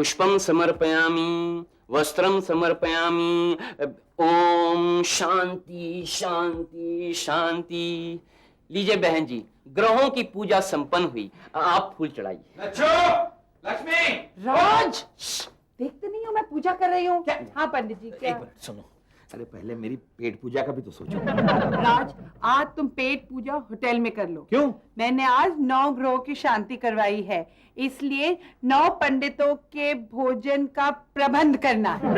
पुष्पम समर्पयामि, वस्त्रम समर्पयामि। ओम शांति शांति शांति। लीजिए बहन जी, ग्रहों की पूजा संपन्न हुई, आप फूल चढ़ाइए। लक्ष्मी। राज, देखते नहीं हो मैं पूजा कर रही हूँ। हाँ पंडित जी। क्या? एक मिनट सुनो, अरे पहले मेरी पेट पूजा का भी तो सोचो। राज, आज तुम पेट पूजा होटल में कर लो। क्यों? मैंने आज 9 ग्रहों की शांति करवाई है, इसलिए 9 पंडितों के भोजन का प्रबंध करना है।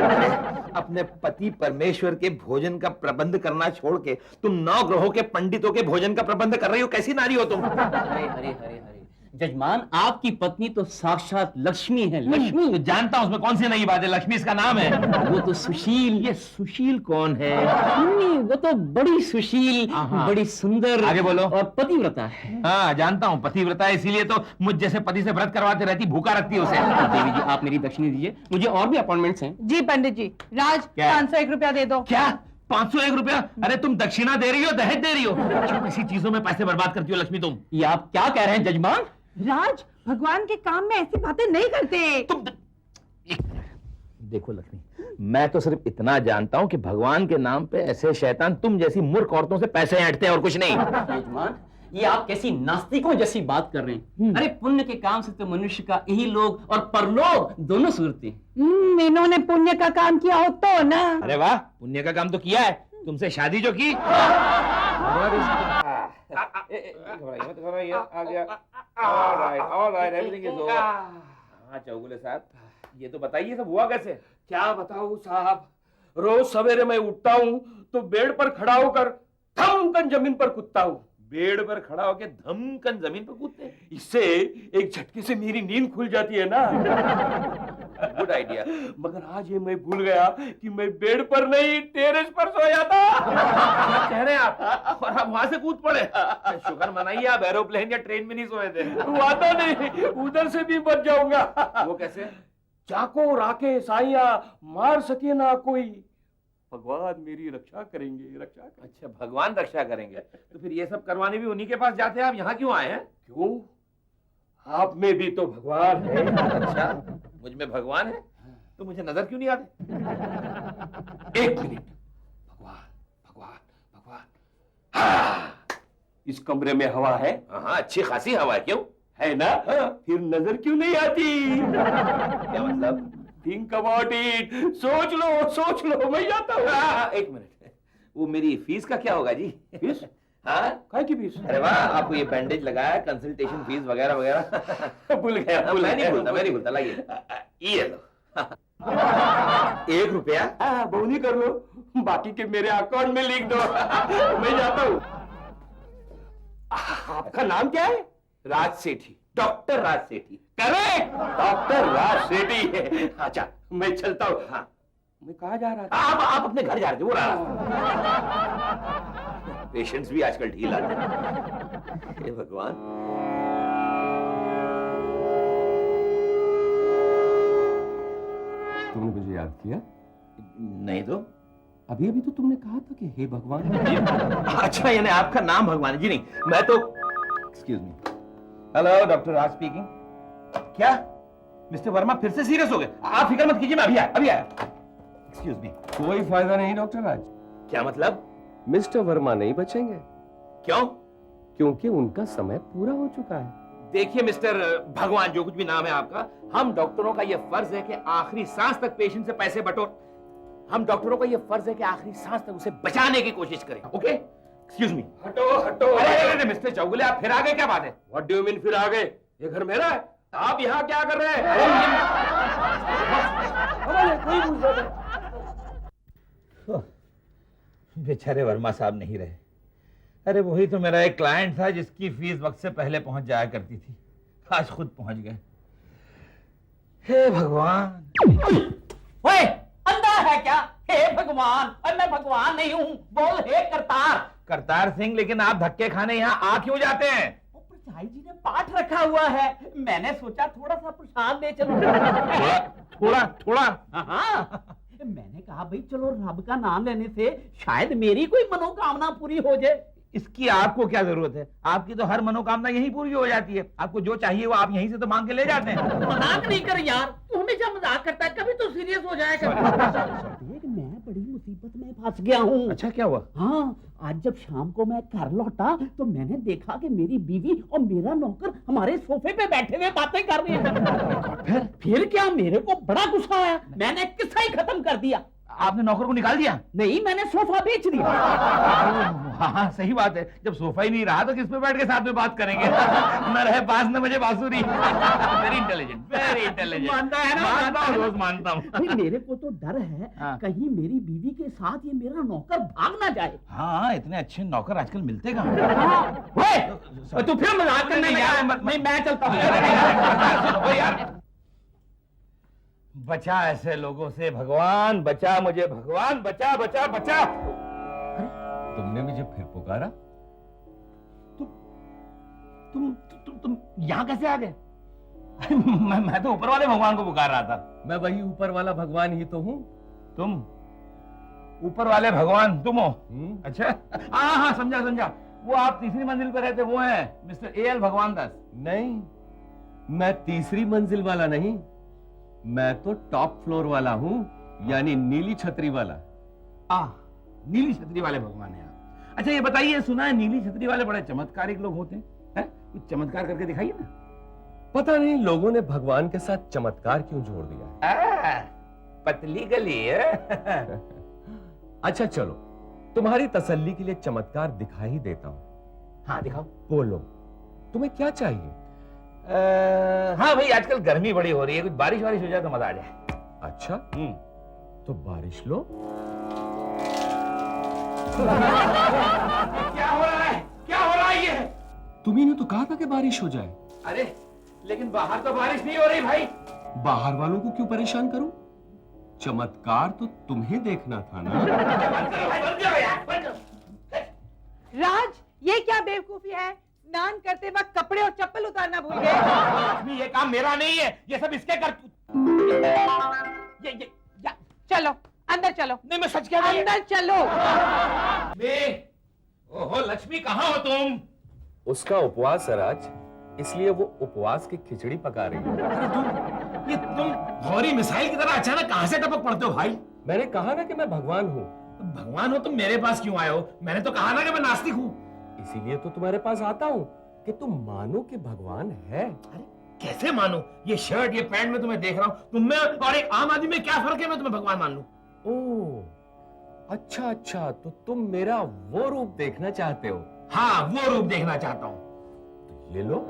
अपने पति परमेश्वर के भोजन का प्रबंध करना छोड़ के तुम 9 ग्रहों के पंडितों के भोजन का प्रबंध कर रही हो। कैसी नारी हो तुम? हरे हरे हरे हरे जजमान, आपकी पत्नी तो साक्षात लक्ष्मी है। लक्ष्मी तो जानता हूं उसमें कौन सी नई बात है, लक्ष्मी इसका नाम है। वो तो सुशील। ये सुशील कौन है? वो तो बड़ी सुशील, बड़ी सुंदर, आगे बोलो। और पतिव्रता है। हाँ जानता हूँ पतिव्रता है, इसीलिए तो मुझ जैसे पति से व्रत करवाते रहती, भूखा रखती है उसे। देवी जी, आप मेरी दक्षिणी दीजिए, मुझे और भी अपॉइंटमेंट्स हैं। जी पंडित जी। राज, 501 रुपया दे दो। क्या 501 रुपया? अरे तुम दक्षिणा दे रही हो, दहेज दे रही हो? क्यों ऐसी चीजों में पैसे बर्बाद करती हो लक्ष्मी तुम? ये आप क्या कह रहे हैं जजमान? राज, भगवान के काम में ऐसी बातें नहीं करते। तुम देखो लक्ष्मी, मैं तो सिर्फ इतना जानता हूं कि भगवान के नाम पे ऐसे शैतान तुम जैसी मूर्ख औरतों से पैसे ऐंठते हैं और कुछ नहीं। जजमान, ये आप कैसी नास्तिकों जैसी बात कर रहे हैं? अरे पुण्य के काम से तो मनुष्य का यही लोग और परलोक दोनों सुधरते हैं। इन्होंने पुण्य का काम किया हो तो ना। अरे वाह, पुण्य का काम तो किया है, तुमसे शादी जो की। चौगुले साहब, ये तो बताइए सब हुआ कैसे? क्या बताऊं साहब, रोज सवेरे मैं उठता हूं तो बेड पर खड़ा होकर धमकन जमीन पर कूदता हूं। बेड पर खड़ा होकर धमकन जमीन पर कूदते? इससे एक झटके से मेरी नींद खुल जाती है ना। Good idea. मगर आज ये मैं भूल गया कि मैं बेड पर नहीं टेरेस पर सोया था। क्या कह रहे हैं आप? और आप वहां से कूद पड़े? शुक्र मनाइए आप एरोप्लेन या ट्रेन में नहीं सोए थे। वादा नहीं, उधर से भी बच जाऊंगा। वो कैसे? चाको राके साइया मार सके ना कोई, भगवान मेरी रक्षा करेंगे, रक्षा करेंगे। अच्छा, भगवान रक्षा करेंगे। तो फिर ये सब करवाने भी उन्हीं के पास जाते हैं, आप यहाँ क्यों आए हैं? क्यों? आप में भी तो भगवान है। अच्छा, मुझ में भगवान है तो मुझे नजर क्यों नहीं आते? एक मिनट, भगवान भगवान भगवान। हाँ, इस कमरे में हवा है? हाँ, अच्छी खासी हवा है। क्यों? है ना? फिर नजर क्यों नहीं आती? क्या मतलब? थिंक अबाउट इट, सोच लो, मैं जाता हूँ। एक मिनट, वो मेरी फीस का क्या होगा जी? फीस? हाँ, काय की फीस? अरे वाह, आपको ये बैंडेज लगाया, कंसल्टेशन फीस वगैरह वगैरह। भूल गया। मैं नहीं भूलता, लाइए ये लो। 1 रुपया? बहुनी कर लो, बाकी के मेरे अकाउंट में लिख दो। मैं जाता हूँ। आपका नाम क्या है? राज सेठी, डॉक्टर राज सेठी। करेक्ट, डॉक्टर राज सेठी है। अच्छा, मैं चलता हूँ। हाँ, मैं कहाँ जा रहा था? आप अपने घर जा रहे थे, वो रहा। पेशेंट्स भी आजकल ढील आते हैं। हे भगवान। तुमने मुझे याद किया? नहीं तो अभी तो तुमने कहा था कि हे भगवान। अच्छा, यानी आपका नाम भगवान है? जी नहीं, मैं तो एक्सक्यूज मी। हेलो, डॉक्टर राज स्पीकिंग। क्या मिस्टर वर्मा फिर से सीरियस हो गए? आप फिक्र मत कीजिए, मैं अभी आया। Excuse me. कोई फायदा नहीं डॉक्टर राज। क्या मतलब? मिस्टर वर्मा नहीं बचेंगे। क्यों? क्योंकि उनका समय पूरा हो चुका है। देखिए मिस्टर भगवान, जो कुछ भी नाम है आपका, हम डॉक्टरों का यह फर्ज है कि आखिरी सांस तक पेशेंट से पैसे बटोर। हम डॉक्टरों का यह फर्ज है कि आखिरी सांस तक उसे बचाने की कोशिश करें। Okay, excuse me. हटो। अरे मिस्टर चौगुले, आप फिर आ गए? क्या बात है? व्हाट डू यू मीन फिर आ गए? ये घर मेरा है, आप यहाँ क्या कर रहे हैं? बेचारे वर्मा साहब नहीं रहे। अरे वही तो मेरा एक क्लाइंट था जिसकी फीस वक्त से पहले पहुंच जाया करती थी, आज खुद पहुंच गए। हे भगवान। ओए, अंधा है क्या? हे भगवान। अरे मैं भगवान नहीं हूँ, बोल हे करतार। करतार सिंह, लेकिन आप धक्के खाने यहाँ आ क्यों जाते हैं? प्रसाई जी ने पाठ रखा हुआ है, मैंने सोचा थोड़ा सा प्रसाद दे चलो। थोड़ा? हाँ, मैंने कहा भाई चलो रब का नाम लेने से शायद मेरी कोई मनोकामना पूरी हो जाए। इसकी आपको क्या जरूरत है? आपकी तो हर मनोकामना यहीं पूरी हो जाती है। आपको जो चाहिए वो आप यहीं से तो मांग के ले जाते हैं। मजाक नहीं कर यार, तू हमेशा मजाक करता है, कभी तो सीरियस हो जाए कर। मैं बड़ी मुसीबत में फंस गया हूँ। अच्छा, क्या हुआ? हाँ, आज जब शाम को मैं घर लौटा तो मैंने देखा कि मेरी बीवी और मेरा नौकर हमारे सोफे पे बैठे हुए बातें कर रहे हैं। फिर क्या, मेरे को बड़ा गुस्सा आया, मैंने किस्सा ही खत्म कर दिया। आपने नौकर को निकाल दिया? नहीं, मैंने सोफा बेच दिया। हाँ, सही बात है। जब सोफा ही नहीं रहा तो किस पे बैठ के साथ में बात करेंगे? न रहे पास न मुझे बांसुरी। Very intelligent, very intelligent. मानता है ना? मानता हूँ दोस्त, मानता हूँ। भाई मेरे को तो डर है कहीं मेरी बीवी के साथ ये मेरा नौकर भाग ना जाए। हाँ, इतने अच्छे नौकर आजकल मिलते कहाँ? तू फिर मजाक करने लगा। मैं चलता हूँ यार। बचा ऐसे लोगों से भगवान, बचा मुझे भगवान, बचा बचा बचा। तुमने मुझे फिर पुकारा? तुम यहाँ कैसे आ गए? मैं तो ऊपर वाले भगवान को पुकार रहा था। मैं वही ऊपर वाला भगवान ही तो हूँ। तुम ऊपर वाले भगवान तुम हो? अच्छा, हाँ हाँ, समझा समझा। वो आप तीसरी मंजिल पर रहते वो हैं मिस्टर एएल भगवान दास? नहीं, मैं तीसरी मंजिल वाला नहीं, मैं तो टॉप फ्लोर वाला हूँ, यानी नीली छतरी वाला। नीली छतरी वाले भगवान है आप। अच्छा, ये बताइए, सुना है नीली छतरी वाले बड़े चमत्कारिक लोग होते हैं, है? कुछ चमत्कार करके दिखाइए ना। पता नहीं लोगों ने भगवान के साथ चमत्कार क्यों जोड़ दिया है। पतली गली है। अच्छा चलो, तुम्हारी तसल्ली के लिए चमत्कार दिखा ही देता हूँ। हाँ, दिखाओ। बोलो, तुम्हें क्या चाहिए? हाँ भाई, आजकल गर्मी बड़ी हो रही है, कुछ बारिश वारिश हो जाए तो मजा आ जाए। अच्छा, तो बारिश लो। क्या हो रहा है? क्या हो रहा है ये? तुम्ही ने तो कहा था कि बारिश हो जाए। अरे लेकिन बाहर तो बारिश नहीं हो रही भाई। बाहर वालों को क्यों परेशान करूं? चमत्कार तो तुम्हें देखना था ना। राज, ये क्या बेवकूफी है? स्नान करते वक्त कपड़े और चप्पल उतारना भूल गए। लक्ष्मी, ये काम मेरा नहीं है, ये सब इसके कर। चलो अंदर चलो। नहीं, मैं सच कह रहा हूं। अंदर चलो। ओहो लक्ष्मी, कहाँ हो तुम? उसका उपवास है राज, इसलिए वो उपवास की खिचड़ी पका रही है। तुम गौरी मिसाइल की तरह अचानक कहाँ से टपक पड़ते हो भाई? मैंने कहा ना कि मैं भगवान हूँ। भगवान हो तुम मेरे पास क्यों आए हो? मैंने तो कहा ना कि मैं नास्तिक हूँ। इसीलिए तो तुम्हारे पास आता हूँ कि तुम मानो कि भगवान है। अरे कैसे मानो? ये शर्ट, ये पैंट में तुम्हें देख रहा हूँ, तुम में और एक आम आदमी में क्या फर्क है? मैं तुम्हें भगवान मान लूं? ओह, अच्छा अच्छा, तो तुम मेरा वो रूप देखना चाहते हो? हाँ, वो रूप देखना चाहता हूँ। तो ये लो।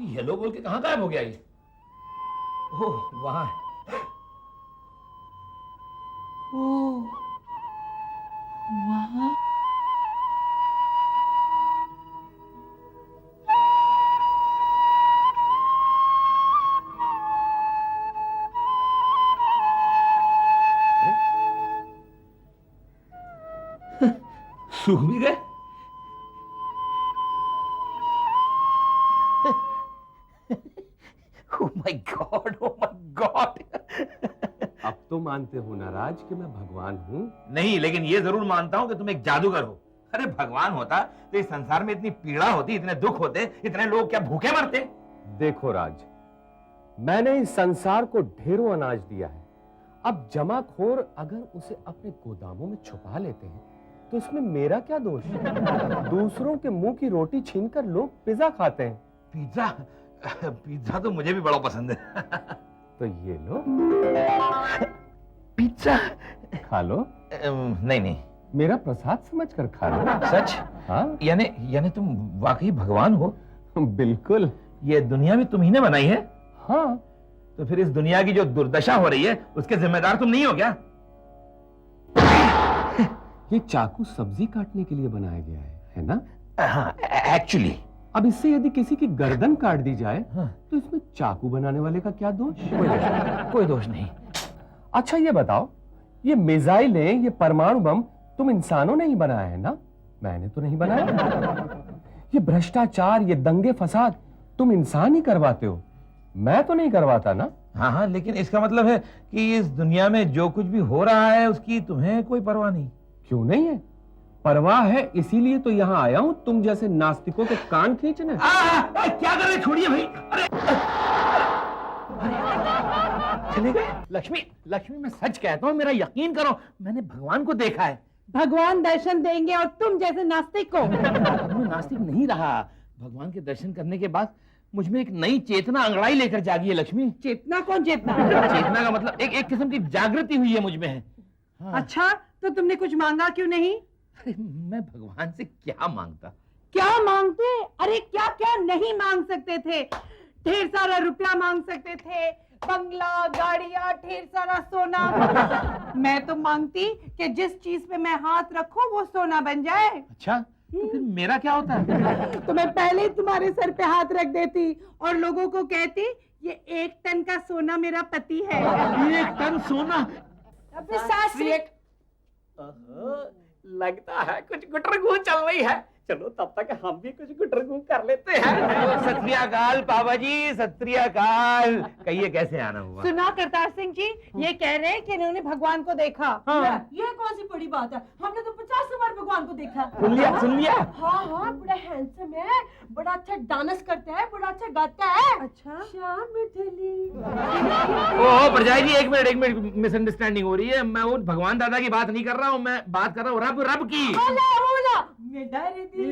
ये लो बोल के कहाँ गायब हो गया ये? ओह, वहां है। ओह, वहां। सूख भी गए। Oh my God, oh my God। अब तो मानते हो ना राज कि मैं भगवान हूँ? नहीं, लेकिन ये जरूर मानता हूं कि तुम एक जादूगर हो। अरे भगवान होता तो इस संसार में इतनी पीड़ा होती, इतने दुख होते, इतने लोग क्या भूखे मरते? देखो राज, मैंने इस संसार को ढेरों अनाज दिया है। अब जमाखोर अगर उसे अपने गोदामों में छुपा लेते हैं तो इसमें मेरा क्या दोष? दूसरों के मुंह की रोटी छीनकर लोग पिज्जा खाते हैं। पिज्जा? पिज्जा तो मुझे भी बड़ा पसंद है। तो ये लो, पिज्जा खा लो। नहीं नहीं, मेरा प्रसाद समझकर खा लो। सच? हाँ, यानी तुम वाकई भगवान हो? बिल्कुल। ये दुनिया भी तुम्ही ने बनाई है? हाँ। तो फिर इस दुनिया की जो दुर्दशा हो रही है उसके जिम्मेदार तुम नहीं हो क्या? ये चाकू सब्जी काटने के लिए बनाया गया है ना? हाँ, एक्चुअली। अब इससे यदि किसी की गर्दन काट दी जाए हाँ। तो इसमें चाकू बनाने वाले का क्या दोष? कोई दोष नहीं। अच्छा ये बताओ, ये मिसाइलें, ये परमाणु बम तुम इंसानों ने ही बनाया है ना? मैंने तो नहीं बनाया। ये भ्रष्टाचार, ये दंगे फसाद तुम इंसान ही करवाते हो, मैं तो नहीं करवाता ना? हाँ हाँ, लेकिन इसका मतलब है कि इस दुनिया में जो कुछ भी हो रहा है उसकी तुम्हें कोई परवाह नहीं? क्यों नहीं है? परवाह है इसीलिए तो यहाँ आया हूँ तुम जैसे नास्तिकों के कान खींचने। क्या कर रहे, छोड़िए भाई। अरे चले गए। लक्ष्मी, लक्ष्मी मैं सच कहता हूँ, मेरा यकीन करो, मैंने भगवान को देखा है। भगवान दर्शन देंगे और तुम जैसे नास्तिक को। मैं नास्तिक नहीं रहा। भगवान के दर्शन करने के बाद मुझ में एक नई चेतना अंगड़ाई लेकर जागी है लक्ष्मी। चेतना कौन चेतना? चेतना का मतलब एक किस्म की जागृति हुई है मुझ में। हाँ। अच्छा, तो तुमने कुछ मांगा क्यों नहीं? अरे मैं भगवान से क्या मांगता? क्या मांगते? अरे क्या क्या नहीं मांग सकते थे। ढेर सारा रुपया मांग सकते थे, बंगला, गाड़ियां, ढेर सारा सोना। मैं तो मांगती कि जिस चीज पे मैं हाथ रखूं वो सोना बन जाए। अच्छा, तो फिर मेरा क्या होता है? तो मैं पहले ही तुम्हारे सर पे हाथ रख देती और लोगों को कहती ये 1 टन का सोना मेरा पति है। 1 टन सोना? अपने सास रे। लगता है कुछ गुटरगू चल रही है। चलो तब तक हम भी कुछ गुटरगू कर लेते हैं। सत श्री अकाल बाबा जी, सत श्री अकाल। कहिए कैसे आना हुआ? सुना करतार सिंह जी, ये कह रहे हैं कि इन्होंने भगवान को देखा। हाँ। ये कौन सी बड़ी बात है, हमने तो 50 बार भगवान को देखा। सुन लिया, सुन लिया। हाँ हाँ, बड़ा हैंडसम है, बड़ा अच्छा डांस करता है, बड़ा अच्छा गाता है। अच्छा, श्याम मिठली। ओह परजाई जी, एक मिनट, मिसअंडरस्टैंडिंग हो रही है। मैं वो भगवान दादा की बात नहीं कर रहा हूँ, मैं बात कर रहा हूँ रब की। मैं डर दी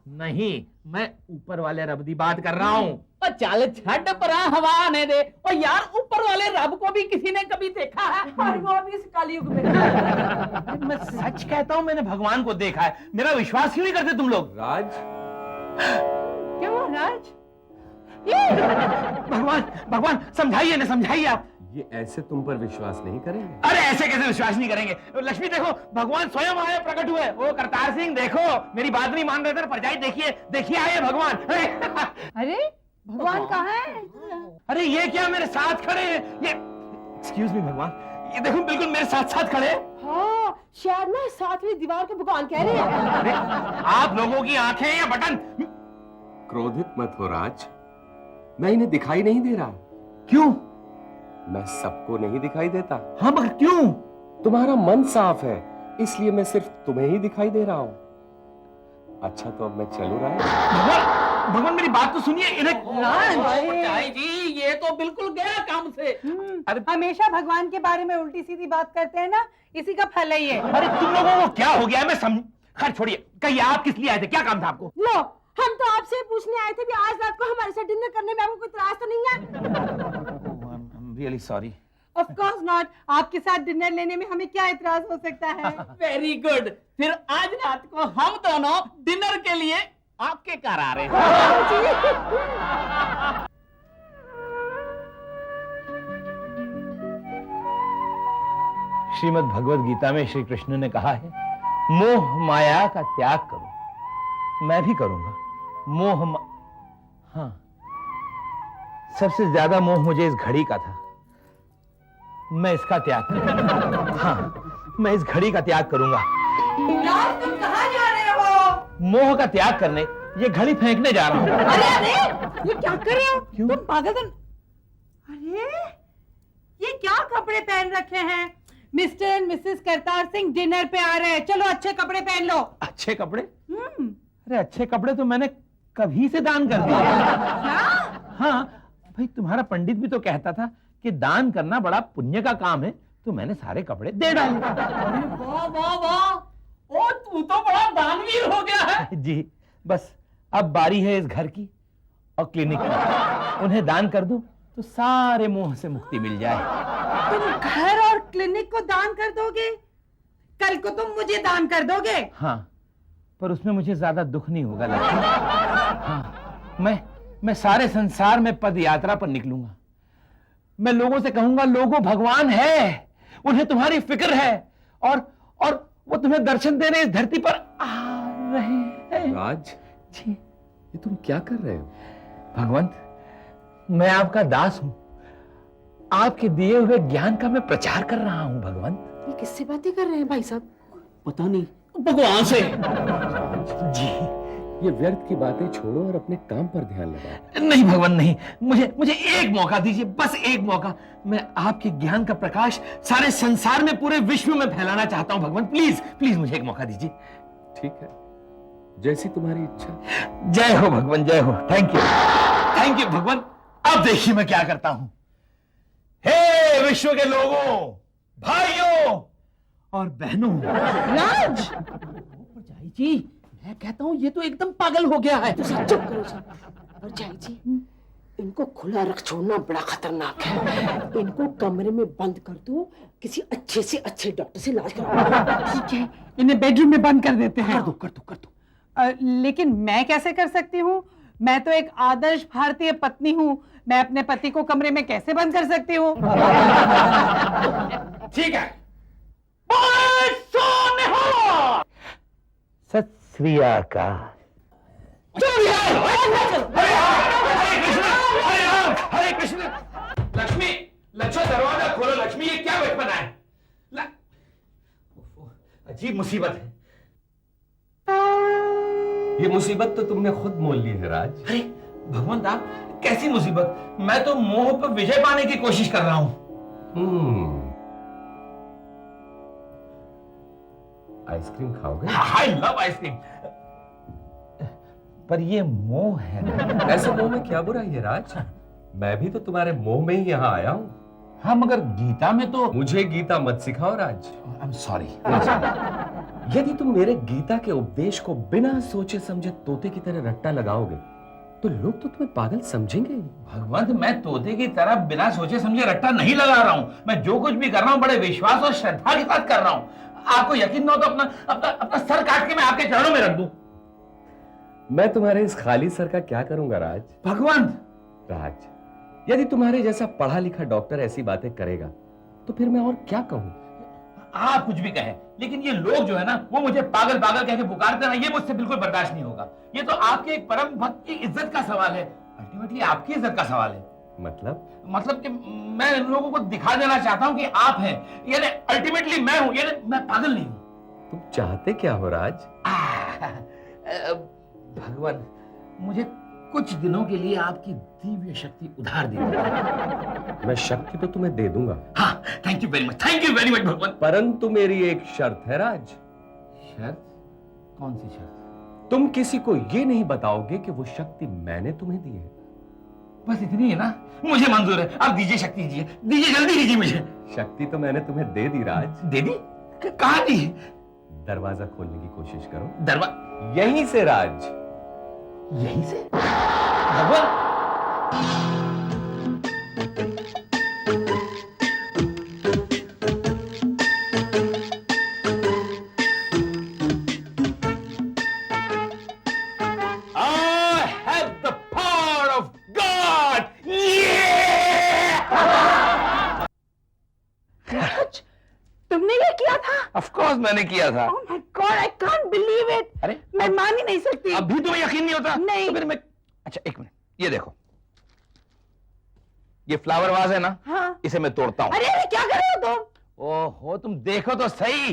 नहीं, मैं ऊपर वाले रब की बात कर रहा हूँ। और चल छड़ परा, हवा आने दे। और यार ऊपर वाले रब को भी किसी ने कभी देखा है? और वो भी इस कलयुग में। मैं सच कहता हूँ, मैंने भगवान को देखा है। मेरा विश्वास क्यों नहीं करते तुम लोग? राज, क्या हुआ राज? भगवान समझाइए ना, समझाइए आप। ये ऐसे तुम पर विश्वास नहीं करेंगे। अरे ऐसे कैसे विश्वास नहीं करेंगे? लक्ष्मी देखो, भगवान स्वयं आए, प्रकट हुए। ओ करतार सिंह देखो, मेरी बात नहीं मान रहे थे। परजाई देखिए, देखिए आए भगवान। अरे भगवान कहाँ है? अरे ये क्या मेरे साथ खड़े हैं? ये एक्सक्यूज मी भगवान, ये देखो बिल्कुल मेरे साथ साथ खड़े हैं। हाँ, शायद ना 7वीं दीवार को भगवान कह रहे हैं। अरे आप लोगों की आंखें या बटन? क्रोधित मत हो राज, मैं इन्हें दिखाई नहीं दे रहा। क्यों? मैं सबको नहीं दिखाई देता। हाँ मगर क्यों? तुम्हारा मन साफ है, इसलिए मैं सिर्फ तुम्हें ही दिखाई दे रहा हूँ। अच्छा तो अब मैं चलूं राज? भगवान मेरी बात तो सुनिए। इन्हें परजाई जी, ये तो बिल्कुल गया काम से। अरे हमेशा भगवान के बारे में उल्टी सीधी बात करते हैं ना, इसी का फल है ये। अरे तुम लोगों को क्या हो गया है? मैं समझ, खैर छोड़िए। कहिए आप किस लिए आए थे, क्या काम था आपको? लो, हम तो आपसे पूछने आए थे कि आज रात को हमारे साथ डिनर करने में आपको कोई इतराज तो नहीं है? Really sorry. Of course not. आपके साथ डिनर लेने में हमें क्या इतराज हो सकता है? Very good. फिर आज रात को हम दोनों डिनर के लिए आपके घर आ रहे हैं। श्रीमद् भगवद गीता में श्री कृष्ण ने कहा है, मोह माया का त्याग करो। मैं भी करूंगा। हाँ, सबसे ज्यादा मोह मुझे इस घड़ी का था। मैं इसका त्याग करूंगा। हाँ, मैं इस घड़ी का त्याग करूंगा। यार तुम कहाँ जा रहे हो? मोह का त्याग करने ये घड़ी फेंकने जा रहा हूँ। अरे अरे, ये क्या कर रहे हो? क्यों? तुम पागल। अरे ये क्या कपड़े पहन रखे हैं? Mister and Mrs Kartar Singh dinner पे आ रहे हैं, चलो अच्छे कपड़े पहन लो। अच्छे कपड़े? अरे अच्छे कपड़े तो मैंने कभी से दान कर दिए। क्या? हाँ भाई, तुम्हारा पंडित भी तो कहता था कि दान करना बड़ा पुण्य का काम है, तो मैंने सारे कपड़े दे डाले। वाह वाह वाह, ओ तू तो बड़ा दानवीर हो गया है। जी, बस अब बारी है इस घर की और क्लिनिक की। उन्हें दान कर दूं तो सारे मोह से मुक्ति मिल जाए। तुम घर और क्लिनिक को दान कर दोगे? कल को तुम मुझे दान कर दोगे? हाँ, पर उसमें मुझे ज्यादा दुख नहीं होगा लक्ष्मी। हाँ, मैं सारे संसार में पद यात्रा पर निकलूंगा। मैं लोगों से कहूंगा, लोगों भगवान है, उन्हें तुम्हारी फिक्र है और वो तुम्हें दर्शन देने इस धरती पर आ रहे हैं। राज जी ये तुम क्या कर रहे हो? भगवंत, मैं आपका दास हूं। आपके दिए हुए ज्ञान का मैं प्रचार कर रहा हूं भगवंत। ये किससे बातें कर रहे हैं भाई साहब? पता नहीं, भगवान से। जी ये व्यर्थ की बातें छोड़ो और अपने काम पर ध्यान लगाओ। नहीं भगवान नहीं, मुझे एक मौका दीजिए, बस एक मौका। मैं आपके ज्ञान का प्रकाश सारे संसार में, पूरे विश्व में फैलाना चाहता हूं भगवान। प्लीज प्लीज मुझे एक मौका दीजिए। ठीक है, जैसी तुम्हारी इच्छा। जय हो भगवान, जय हो। थैंक यू भगवान। अब देखिए मैं क्या करता हूं। हे विश्व के लोगों, भाइयों और बहनों। राज भरजाई जी, मैं कहता हूँ ये तो एकदम पागल हो गया है। चुप करो जी। भरजाई जी, इनको खुला रख छोड़ना बड़ा खतरनाक है। इनको कमरे में बंद कर दो, किसी अच्छे से अच्छे डॉक्टर से इलाज कराओ। ठीक है, इन्हें बेडरूम में बंद कर देते हैं। कर दो। लेकिन मैं कैसे कर सकती हूँ? मैं तो एक आदर्श भारतीय पत्नी हूँ। मैं अपने पति को कमरे में कैसे बंद कर सकती हूँ? ठीक है। सत श्री अकाल। हरे कृष्ण। लक्ष्मी, लक्ष्मी दरवाजा खोलो। लक्ष्मी, ये क्या बचपना है? अजीब मुसीबत है। ये मुसीबत तो तुमने खुद मोल ली है राज। अरे भगवंत, आप कैसी मुसीबत? मैं तो मोह पर विजय पाने की कोशिश कर रहा हूं। आइसक्रीम खाओगे? I love ice cream. पर ये मोह है ना। ऐसे मोह में क्या बुराई है राज? मैं भी तो तुम्हारे मोह में ही यहाँ आया हूँ। हाँ, मगर गीता में तो। मुझे गीता मत सिखाओ राज। I am sorry. यदि तुम मेरे गीता के उपदेश को बिना सोचे समझे तोते की तरह रट्टा लगाओगे तो लोग तो तुम्हें पागल समझेंगे। भगवंत, मैं तोते की तरह बिना सोचे समझे रट्टा नहीं लगा रहा हूं। मैं जो कुछ भी कर रहा हूं बड़े विश्वास और श्रद्धा के साथ कर रहा हूं। आपको यकीन न हो तो अपना सर काट के मैं आपके चरणों में रख दूं। मैं तुम्हारे इस खाली सर का क्या करूंगा राज? भगवंत। राज, यदि तुम्हारे जैसा पढ़ा लिखा डॉक्टर ऐसी बातें करेगा तो फिर मैं और क्या कहूं? आप कुछ भी कहें, लेकिन ये लोग जो है ना, वो मुझे पागल पागल कह के पुकारते ना, ये मुझसे बिल्कुल बर्दाश्त नहीं होगा। ये तो आपके एक परम भक्त की इज्जत का सवाल है। अल्टीमेटली आपकी इज्जत का सवाल है। मतलब कि मैं लोगों को दिखा देना चाहता हूं कि आप हैं, यानी अल्टीमेटली मैं हूं, यानी मैं पागल नहीं हूं। तुम चाहते क्या हो राज? भगवान, मुझे कुछ दिनों के लिए आपकी दिव्य शक्ति उधार दीजिए। मैं शक्ति तो तुम्हें दे दूंगा। हाँ, थैंक यू वेरी मच भगवान। परंतु मेरी एक शर्त है राज। शर्त? कौन सी शर्त? तुम किसी को ये नहीं बताओगे कि वो शक्ति मैंने तुम्हें दी है। बस इतनी है ना? मुझे मंजूर है। आप दीजिए शक्ति, दीजिए जल्दी दीजिए मुझे। शक्ति तो मैंने तुम्हें दे दी राज। दे दी? कहाँ दी? दरवाजा खोलने की कोशिश करो। दरवाजा? यहीं से राज, यहीं से? भगवान, I have the power of God. राज, तुमने ये किया था? Of course मैंने किया था। Oh my God, I can't believe it. अरे, मैं मान ही नहीं सकती। अभी तुम्हें यकीन नहीं होता? नहीं। तो फिर मैं, अच्छा एक मिनट, ये देखो, ये फ्लावर वाज है ना? हाँ। इसे मैं तोड़ता हूँ। अरे क्या कर रहे हो तुम? ओहो, तुम देखो तो सही।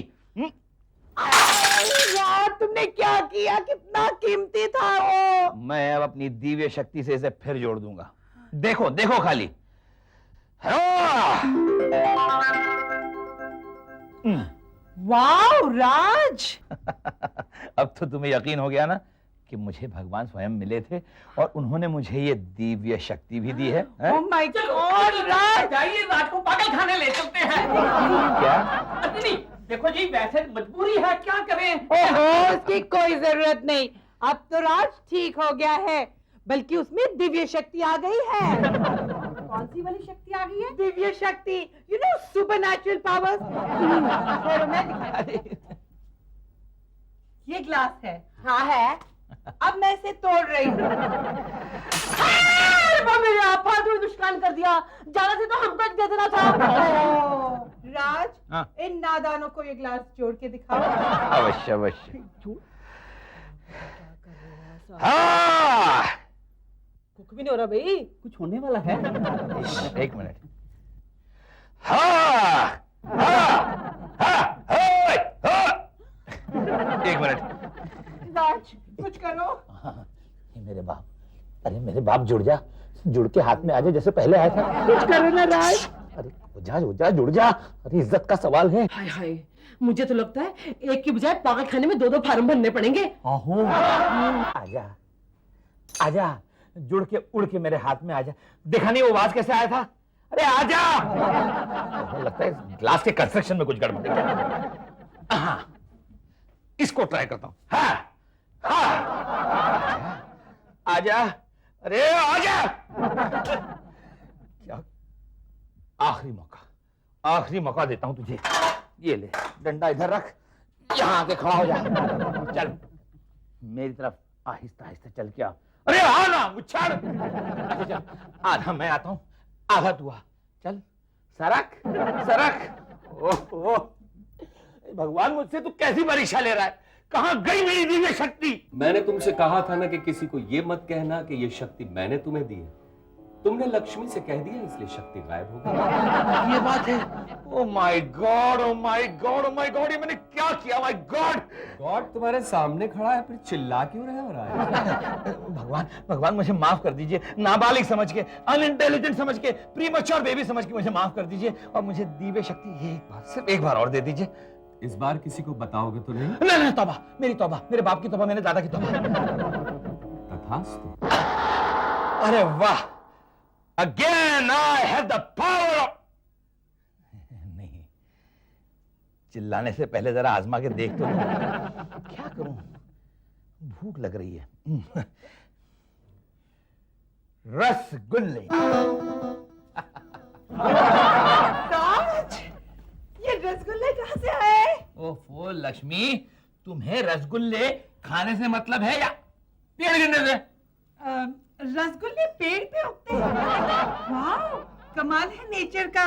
अरे यार, तुमने क्या किया? कितना कीमती था वो। मैं अब अपनी दिव्य शक्ति से इसे फिर जोड़ दूंगा। देखो देखो खाली। वाओ राज। अब तो तुम्हें यकीन हो गया ना कि मुझे भगवान स्वयं मिले थे और उन्होंने मुझे ये दिव्य शक्ति भी दी है। ओह माय गॉड राज। जाइए, राज को पागल खाने ले चलते हैं। क्या? नहीं, देखो जी, वैसे मजबूरी है, क्या करें? ओहो, उसकी कोई जरूरत नहीं। अब तो राज ठीक हो गया है, बल्कि उसमें दिव्य शक्ति आ गई है। कौन सी वाली शक्ति आ गई है? दिव्य शक्ति, यू नो, सुपरनैचुरल पावर्स। मैं दिखाती हूं। ये ग्लास है। हाँ है। अब मैं इसे तोड़ रही हूँ। फालतू दुष्कान कर दिया। जाना से तो हमको दे देना था। राज, हाँ। इन नादानों को ये ग्लास जोड़ के दिखाओ। अवश्य अवश्य। हाँ, कुछ भी नहीं हो रहा भाई। कुछ होने वाला है। एक मिनट। हाँ, हाँ, हाँ, हाँ, हाँ। एक मिनट। राज, कुछ करो। हाँ, ये मेरे बाप, अरे मेरे बाप जुड़ जा, जुड़ के हाथ में आ जा जैसे पहले आया था। कुछ करो ना राज। अरे हो जा जुड़ जा, अरे इज्जत का सवाल है। हाय हाय, मुझे तो लगता है एक की बजाय पागल खाने में 2-2 फार्म भरने पड़ेंगे। आहो, आजा आजा, जुड़ के उड़ के मेरे हाथ में आजा। देखा नहीं वो आवाज कैसे आया था? अरे आजा। मुझे लगता है इस ग्लास के कंस्ट्रक्शन में कुछ गड़बड़ है क्या? हाँ, इसको ट्राई करता हूँ। हाँ हाँ, आजा, अरे आजा। क्या आखिरी मौका देता हूं तुझे। ये ले, डंडा इधर रख, यहां आके खड़ा हो जा। चल मेरी तरफ आहिस्ता आहिस्ता चल के आ। अरे आ ना मुच्छाड़। अच्छा चल, आधा मैं आता हूं, आधा तू आ। चल सरक सरक। ओह भगवान, मुझसे तू कैसी परीक्षा ले रहा है? कहां गई मेरी दिव्य शक्ति? मैंने तुमसे कहा था ना कि किसी को ये मत कहना कि ये शक्ति मैंने तुम्हें दी है। तुमने लक्ष्मी से कह दिया इसलिए शक्ति गायब हो गई। ये बात है। Oh my God, oh my God, oh my God, ये मैंने क्या किया? माय गॉड, गॉड तुम्हारे सामने खड़ा है, फिर चिल्ला क्यों रहा है? भगवान भगवान, मुझे माफ कर दीजिए। नाबालिग समझ के, अनइंटेलिजेंट समझ के, प्रीमैच्योर बेबी समझ के मुझे माफ कर दीजिए और मुझे दिव्य शक्ति एक बार, सिर्फ एक बार और दे दीजिए। इस बार किसी को बताओगे तो नहीं? नहीं, तौबा, मेरी तौबा, मेरे बाप की तौबा, मेरे दादा की तौबा। तथास्तु। अरे वाह, again I have the power of. नहीं, चिल्लाने से पहले जरा आजमा के देख तो लूं। क्या करूं, भूख लग रही है। रसगुल्ले। राज, ये रसगुल्ले कहाँ से आए? ओफो लक्ष्मी, तुम्हें रसगुल्ले खाने से मतलब है या पेड़ गिरने से? रसगुल्ले पेड़ पे उगते हैं। वाह, कमाल है नेचर का।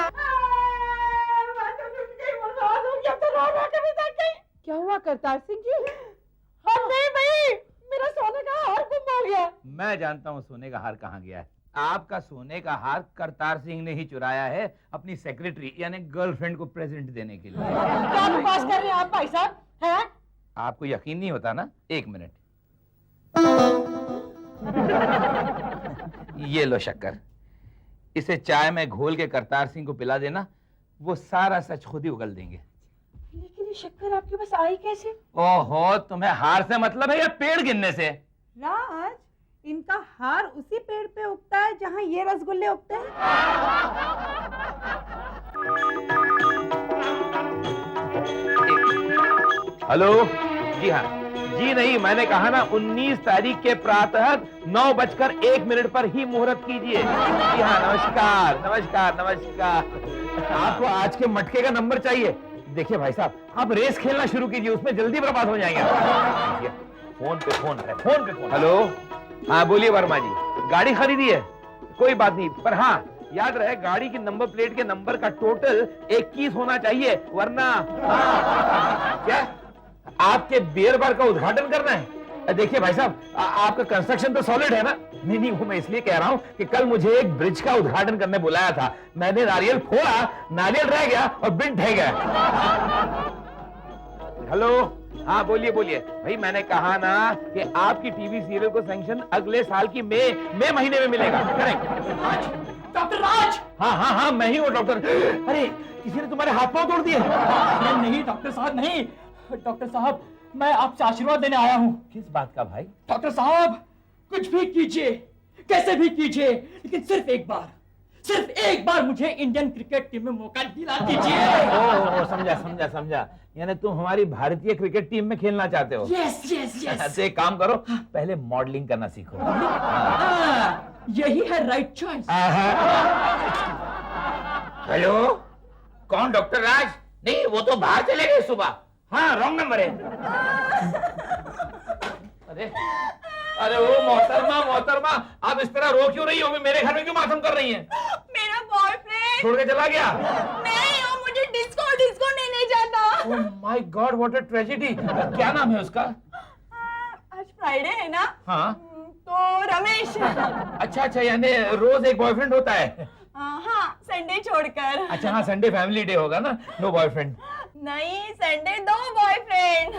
क्या हुआ करतार सिंह जी? हम नहीं भाई, मेरा सोने का हार गुम हो गया। मैं जानता हूँ सोने का हार कहाँ गया है। आपका सोने का हार करतार सिंह ने ही चुराया है अपनी सेक्रेटरी यानी गर्लफ्रेंड को प्रेजेंट देने के लिए। क्या बकवास कर रहे हैं आप भाई साहब? हैं? आपको यकीन नहीं होता ना? एक मिनट। ये लो शक्कर, इसे चाय में घोल के करतार सिंह को पिला देना, वो सारा सच खुद ही उगल देंगे। लेकिन ये शक्कर आपके पास आई कैसे? ओहो, तुम्हें हार से मतलब है या पेड़ गिनने से? राज, इनका हार उसी पेड़ पे उगता है जहाँ ये रसगुल्ले उगते हैं। हेलो, जी हाँ, जी नहीं, मैंने कहा ना 19 तारीख के प्रातः 9:01 पर ही मुहूर्त कीजिए। जी हाँ, नमस्कार नमस्कार नमस्कार। आपको आज के मटके का नंबर चाहिए? देखिए भाई साहब, आप रेस खेलना शुरू कीजिए, उसमें जल्दी बर्बाद हो जाएंगे। फोन पे फोन है, फोन पे फोन। हेलो, हाँ बोलिए वर्मा जी, गाड़ी खरीदी है? कोई बात नहीं, पर हाँ याद रहे गाड़ी की नंबर प्लेट के नंबर का टोटल 21 होना चाहिए, वरना क्या आपके बियर बार का उद्घाटन करना है? देखिए भाई साहब, आपका कंस्ट्रक्शन तो सॉलिड है ना? नहीं, वो मैं इसलिए कह रहा हूं कि कल मुझे एक ब्रिज का उद्घाटन करने बुलाया था, मैंने नारियल फोड़ा, नारियल रह गया और बिन ढह गया। हेलो, हाँ बोलिए बोलिए भाई, मैंने कहा ना कि आपकी टीवी सीरियल को सैंक्शन अगले साल की मई महीने में मिलेगा। करेक्ट। डॉक्टर राज। हाँ, मैं ही हूँ डॉक्टर। अरे किसी ने तुम्हारे हाथ पांव तोड़ दिए? नहीं डॉक्टर साहब, नहीं। डॉक्टर साहब, मैं आपसे आशीर्वाद देने आया हूँ। किस बात का भाई? डॉक्टर साहब, कुछ भी कीजिए, कैसे भी कीजिए, लेकिन सिर्फ एक बार मुझे इंडियन क्रिकेट टीम में मौका दिला दीजिए। ओह, समझा, यानी तुम हमारी भारतीय क्रिकेट टीम में खेलना चाहते हो? यस। तो एक काम करो, पहले मॉडलिंग करना सीखो। यही है राइट चॉइस। हेलो, कौन? डॉक्टर राज? नहीं, वो तो बाहर चले गए सुबह। हाँ, रॉन्ग नंबर है। अरे वो मोहतरमा, आप इस तरह रो क्यों रही हो? मेरे घर में क्यों मातम कर रही हैं? मेरा बॉयफ्रेंड छोड़ के चला गया? नहीं, वो मुझे डिस्को नहीं ले जाता। Oh my God, what a tragedy. क्या नाम है उसका? आज फ्राइडे है ना? हाँ, तो रमेश। अच्छा, यानी रोज एक बॉयफ्रेंड होता है? हाँ, संडे छोड़कर। अच्छा, हाँ, संडे फैमिली डे होगा ना, नो बॉयफ्रेंड। नहीं, Sunday 2 boyfriend.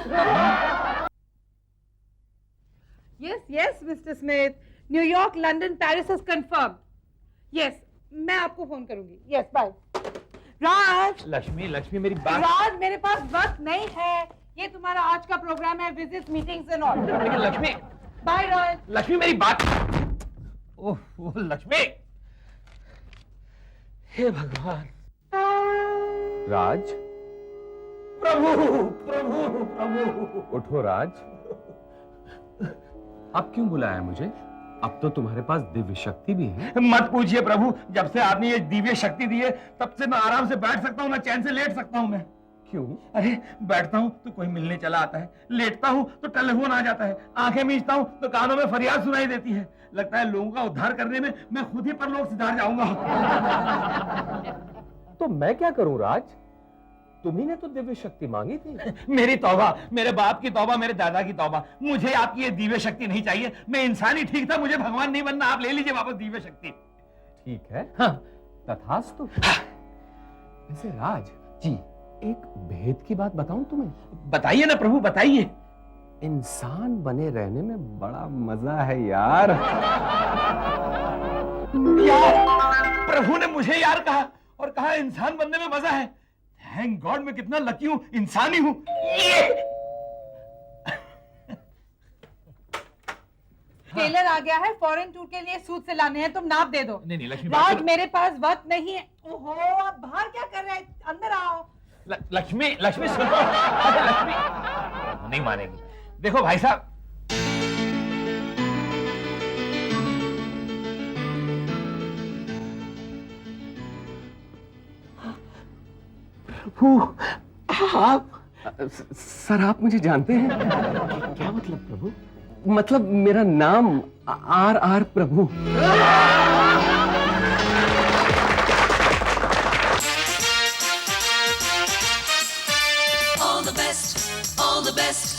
Yes, Mr. Smith. New York, London, Paris is confirmed. Yes, मैं आपको फोन करूंगी. Yes, bye. राज, लक्ष्मी मेरी बात। राज, मेरे पास वक्त नहीं है. ये तुम्हारा आज का प्रोग्राम है, विजिट, मीटिंग्स एंड ऑल. लेकिन लक्ष्मी, बाय राज. लक्ष्मी मेरी बात। ओह लक्ष्मी, हे भगवान। राज, प्रभु। उठो राज। अब क्यों बुलाया मुझे? अब तो तुम्हारे पास दिव्य शक्ति भी है। मत पूछिए प्रभु, जब से आपने ये दिव्य शक्ति दी है तब से मैं आराम से बैठ सकता हूँ, ना चैन से लेट सकता हूँ मैं। क्यों? अरे बैठता हूँ तो कोई मिलने चला आता है, लेटता हूँ तो टेलीफोन आ जाता है, आंखें मीचता हूँ तो कानों में फरियाद सुनाई देती है। लगता है लोगों का उद्धार करने में मैं खुद ही परलोक सिधार जाऊंगा। तो मैं क्या करूं राज? तुम्ही ने तो दिव्य शक्ति मांगी थी। मेरी तौबा, मेरे बाप की तौबा, मेरे दादा की तौबा, मुझे आपकी ये दिव्य शक्ति नहीं चाहिए। मैं इंसान ही ठीक था, मुझे भगवान नहीं बनना। आप ले लीजिए वापस दिव्य शक्ति। ठीक है, हाँ। तथास्तु। वैसे राज जी, एक भेद की बात बताऊं तुम्हें? बताइए ना प्रभु, बताइए। इंसान बने रहने में बड़ा मजा है यार। यार, प्रभु ने मुझे यार कहा और कहा इंसान बनने में मजा है। थैंक गॉड, मैं कितना लकी हूं, इंसानी हूं। टेलर आ गया है, फॉरेन टूर के लिए सूट सिलाने हैं, तुम नाप दे दो. नहीं लक्ष्मी, राज, मेरे पास वक्त नहीं है. ओहो, आप बाहर क्या कर रहे हैं? अंदर आओ. लक्ष्मी सुनो। अरे लक्ष्मी नहीं मानेगी। देखो भाई साहब, आप सर, आप मुझे जानते हैं? क्या मतलब प्रभु? मतलब मेरा नाम R Prabhu. All the best, all the best.